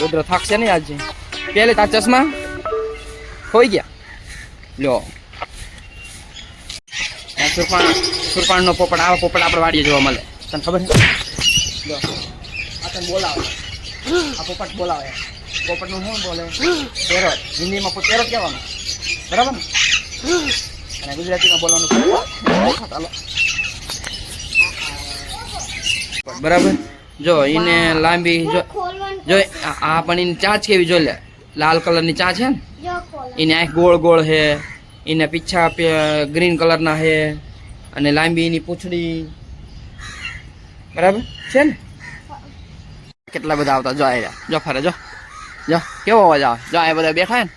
રુદ્ર થાકશે નહીં આજે. પેલે તાર ચશ્મા ખોઈ ગયા. લો સુરપાણ નો પોપટ, આવા પોપટ આપણે વાડીએ જોવા મળે. તને ખબર છે? લો આ તને બોલાવે, આ પોપટ બોલાવે. પોપટ નું શું બોલે? પેરોટ. હિન્દીમાં પેરોટ કહેવાનું, બરાબર ને? અને ગુજરાતીમાં બોલવાનું ચાલો બરાબર. જો એને લાંબી જો આ પણ એની ચાંચ કેવી જો લે, લાલ કલરની ચાંચ છે ને, એની આંખ ગોળ ગોળ છે, એને પીછા ગ્રીન કલરના છે, અને લાંબી એની પૂંછડી, બરાબર છે ને? કેટલા બધા આવતા જો આવ્યા, જો ફરે, જો જો કેવો અવાજ આવે. જો એ બધા બેઠા ને,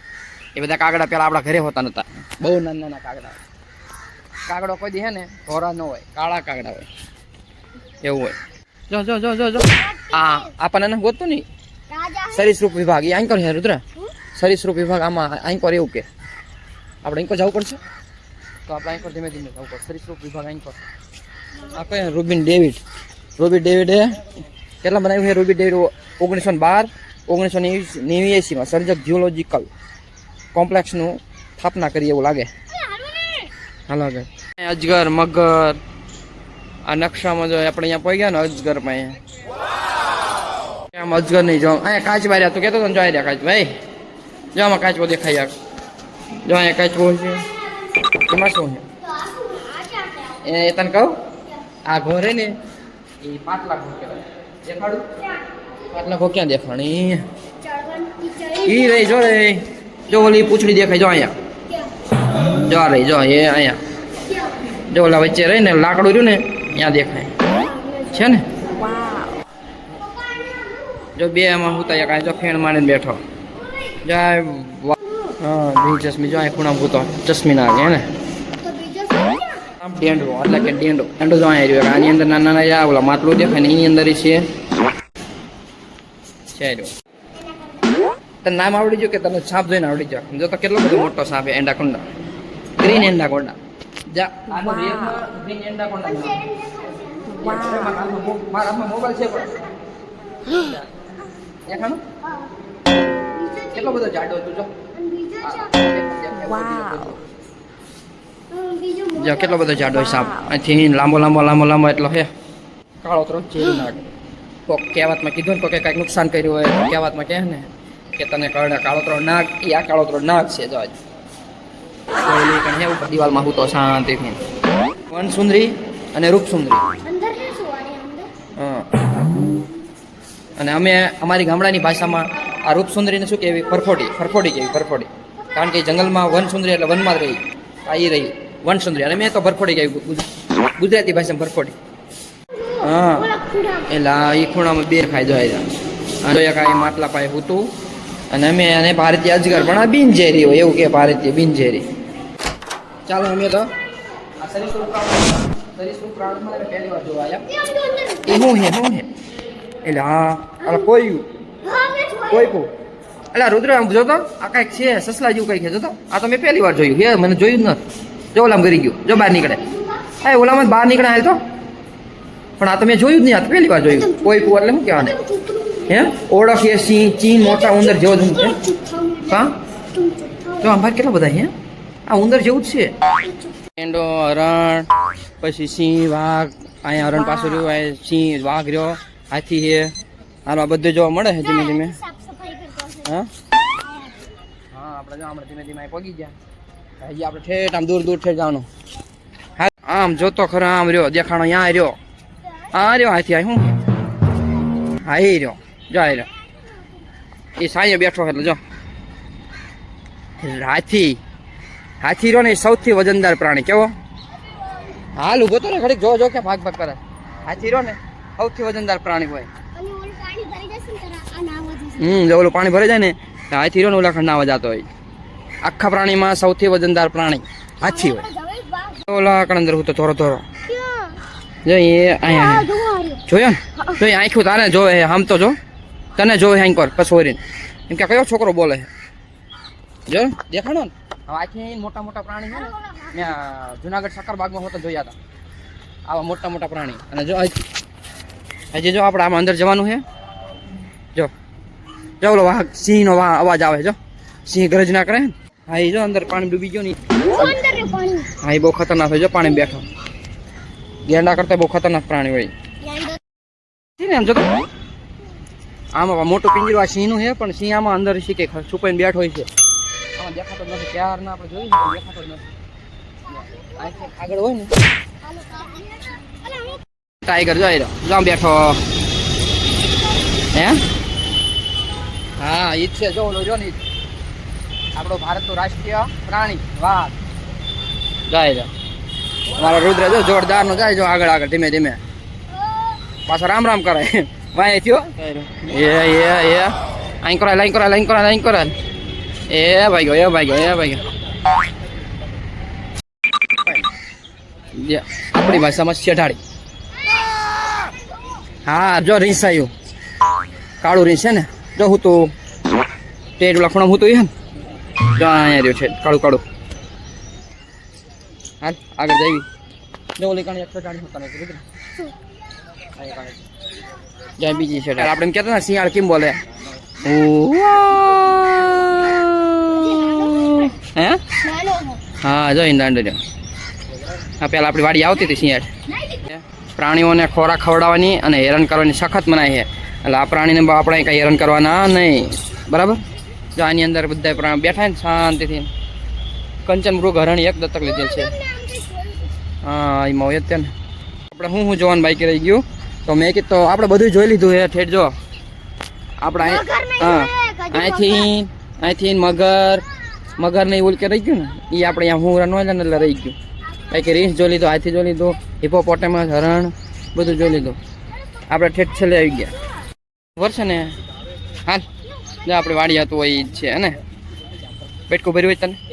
એ બધા કાગડા પેલા આપણા ઘરે હોતા નતા. બહુ નાના નાના કાગડા. કાગડો કોઈ દી હે ને ધોરા ન હોય, કાળા કાગડા હોય, એવું હોય. જો જો જો જો જો આપણને ગોતું નહીં. સરીસૃપ વિભાગ એ આંકર છે રુદ્ર. સરીસૃપ વિભાગ આમાં આંકર એવું કે આપણે આંકર જવું પડશે, તો આપણે આંકર ધીમે ધીમે જવું પડશે. સરીસૃપ વિભાગ આંકર આ કઈ રૂબિન ડેવિડ. રૂબિન ડેવિડે કેટલા બનાવ્યું છે? રૂબિન ડેવિડ 1912 1989માં સર્જક જીઓલોજીકલ કોમ્પ્લેક્સનું સ્થાપના કરી એવું લાગે. હાલો આગળ. અજગર, મગર, આ નકશામાં જો આપણે અહીંયા પહોંચી ગયા ને અજગરમાં, અહીંયા આમ અજગર નહીં. જો અહીંયા કાચ બાર્યા તો કહેતો હતો ને, જો રહ્યા કાચ ભાઈ, જો આમાં કાચવો દેખાય. જો અહીંયા કાચવો છે, એમાં શું છે એ તને કહું? આ ઘોરે ને એ પાટલા ઘો કહેવાય. દેખાડું? પાટલા ઘો ક્યાં દેખાણી? ઈ રહી જો રે, જો ઓલી પૂંછડી દેખાય. જો અહીંયા જો રહી, જો એ અહીંયા જો ઓલા વચ્ચે રહી ને લાકડું રહ્યું ને, ત્યાં દેખાય છે ને. જો બે એમાં હુતા કાંઈ, જો ફેણ મારીને બેઠો. જાય હા દિલચસ્મી. જો અહીં ખૂણામાં ભૂતો ચશ્મી ના આવે ને. આમ ડેંડો એટલે કે ડેંડો ડેંડો જો અહીં રહ્યો. આની અંદર નાના નાના ઓલા માટલું દેખાય ને, એની અંદર છે રહ્યો. તને નામ આવડી ગયું કે તને સાપ જોઈને આવડી જાય? જો તો કેટલો બધો મોટો સાપ છે, એન્ડાકોન્ડા, ગ્રીન એન્ડાકોન્ડા. જા આનો રિયલમાં ગ્રીન એન્ડાકોન્ડા. મારા હાથમાં મોબાઈલ છે પણ દેખાણું કેટલો બધો જાડો હતું. જો કેટલો બધો જાડો સાપ. અહીંથી લાંબો લાંબો લાંબો લાંબો એટલો હે. કાળો ત્રણ ચેરી નાગ. કોક કહેવતમાં કીધું ને, કોકે કાંઈક નુકસાન કર્યું હોય તો કહેવતમાં કહે ને કે તને કરડે કાળો ત્રણ નાગ. એ આ કાળો ત્રણ નાગ છે. જો ઉપર દિવાલમાં હું તો શાંતિથી વનસુંદરી અને રૂપસુંદરી. હા, અને અમે અમારી ગામડાની ભાષામાં આ રૂપસુંદરીને શું કહેવી? ફરફોડી. ફરફોડી કહેવી, ફરફોડી. કારણ કે જંગલમાં વનસુંદરી એટલે વનમાં જ રહી, આ એ રહી વનસુંદરી. અને મેં તો ભરફોડી કહેવી, ગુજરાતી ભાષામાં ભરફોડી. હા એટલે એ ખૂણામાં બે ખાઈ જાય. અને કાંઈ માટલા પાય હતું. અને અમે એને ભારતીય અજગર પણ આ બિનઝેરી હોય એવું કે, ભારતીય બિનઝેરી. ચાલો અમે તો આ સરીસૃપ પ્રાણીમાં પહેલી વાર જોવા આવ્યા. એ શું હે એટલે હા કોઈ એટલે રુદ્ર આમ જોતો આ કાંઈક છે સસલા જેવું કંઈક છે. જોતો આ તો મેં પહેલી વાર જોયું. હે મને જોયું જ નથી. જો ઓલામ કરી ગયું, જો બહાર નીકળે. હા ઓલામાં બહાર નીકળે તો, પણ આ તો મેં જોયું જ નહીં. આ તો પહેલી વાર જોયું. કોઈ એટલે શું કહેવાને હે? ઓળખીએ સિંહ, ચીન, મોટા ઉંદર જેવો જ છે. હા જો આમ ભાઈ કેટલા બધા હે. આ ઉંદર જેવું જ છે. એંડો, હરણ, પછી સિંહ, વાઘ. અહીંયા હરણ પાછું રહ્યું, આ સિંહ, વાઘ રહ્યો, હાથી છે. હાલો આ બધું જોવા મળે છે ધીમે ધીમે. હા હા આપણે જો હમણાં ધીમે ધીમે પગી ગયા. હજી આપણે ઠેઠ આમ દૂર દૂર ઠેઠ જવાનું. હા આમ જોતો ખરા આમ રહ્યો દેખાણો. અહીંયા રહ્યો, આ રહ્યો હાથી. આ શું? હા એ રહ્યો, જો આ રહ્યો. એ સાંજે બેઠો એટલે જો હાથી. હાથી રહ્યો ને એ સૌથી વજનદાર પ્રાણી. કેવો? હાલ ઉભો તો ને ઘડીક જો કે ભાગ ભાગ કરે. હાથી રહ્યો ને સૌથી વજનદાર પ્રાણી હોય. જો ઓલું પાણી ભરાઈ જાય ને હાથી રહ્યો ને ઓલા ખંડ નાવા જતો હોય. આખા પ્રાણીમાં સૌથી વજનદાર પ્રાણી હાથી હોય. ઓલા કણંદર હું તો થોડો થોડો જો એ અહીંયા જોયો ને, જો એ આંખ્યું તારે જોવે આમ તો જો તને જોવે આંકર કસોરીને. એમ કે કયો છોકરો બોલે જો દેખાડો ને. હવે આખી મોટા મોટા પ્રાણી છે ને મેં જુનાગઢ સક્કરબાગમાં હોતા જોયા હતા આવા મોટા મોટા પ્રાણી. અને જો હજી જો આપણે આમાં અંદર જવાનું છે. જો જો ઓલો વાઘ સિંહનો અવાજ આવે જો સિંહ ગરજના કરે ને હા એ જો અંદર પાણી ડૂબી ગયો ને હા એ બહુ ખતરનાક હોય જો પાણી બેઠો ગેંડા કરતા બહુ ખતરનાક પ્રાણી હોય ને આમ જો તો આમાં મોટું પિંજરું આ સિંહનું છે પણ સિંહ આમાં અંદર શીખે છુપાઈને બેઠો હોય છે આમાં દેખાતો જ નથી ક્યાર ના આપણે જોયું ને દેખાતો જ નથી આગળ હોય ને ટાઈગર જોઈ રહ્યો જો બેઠો હે હા ઈ છે જો ઓલો જો ને આપણો ભારતનું રાષ્ટ્રીય પ્રાણી વાઘ જાય રહ્યો અમારો રુદ્ર જો જોરદાર નો જાય જો આગળ આગળ ધીમે ધીમે પાછો રામ રામ કરે વાય થયો એ આઈ કરાય લાઈન કરાય એ ભાઈ ગયો આપણી ભાષામાં શેઠાડી હા જો રીસ આવ્યું કાળું રીસ છે ને જો હું તો તે લખણો હું તો એ ને જો અહીંયા રહ્યો છે કાળું હાલ આગળ જઈ જો ઓલી કાણી 140 હોતા નથી જાય બીજી છે આપણે એમ કહેતા ને શિયાળ કેમ બોલે હે હા જો દાંડો જો હા પેલા આપણી વાડી આવતી હતી શિયાળ પ્રાણીઓને ખોરાક ખવડાવવાની અને હેરાન કરવાની સખત મનાય છે એટલે આ પ્રાણીને આપણે કંઈ હેરાન કરવાના નહીં બરાબર જો આની અંદર બધા બેઠા ને શાંતિથી કંચન મૃગ હરણ એક દત્તક લીધેલ છે હા એમાં હોય જ ને આપણે હું જોવાનું બાઈક રહી ગયું તો મેં કીધું તો આપણે બધું જોઈ લીધું છે ઠેઠ જો આપણે હા અહીંથી મગર ને એવું કે રહી ગયું ને એ આપણે અહીંયા હું રનવાયેલા ને એટલે રહી ગયું બાકી રીંછ જોઈ લીધો હાથી જોઈ લીધું હિપોપોટેમસ હરણ બધું જોઈ લીધું આપણે ઠેઠ છેલ્લે આવી ગયા વર્ષે ને હાલ જો આપણે વાડી હતું હોય જ છે ને બેટકું ભર્યું હોય તને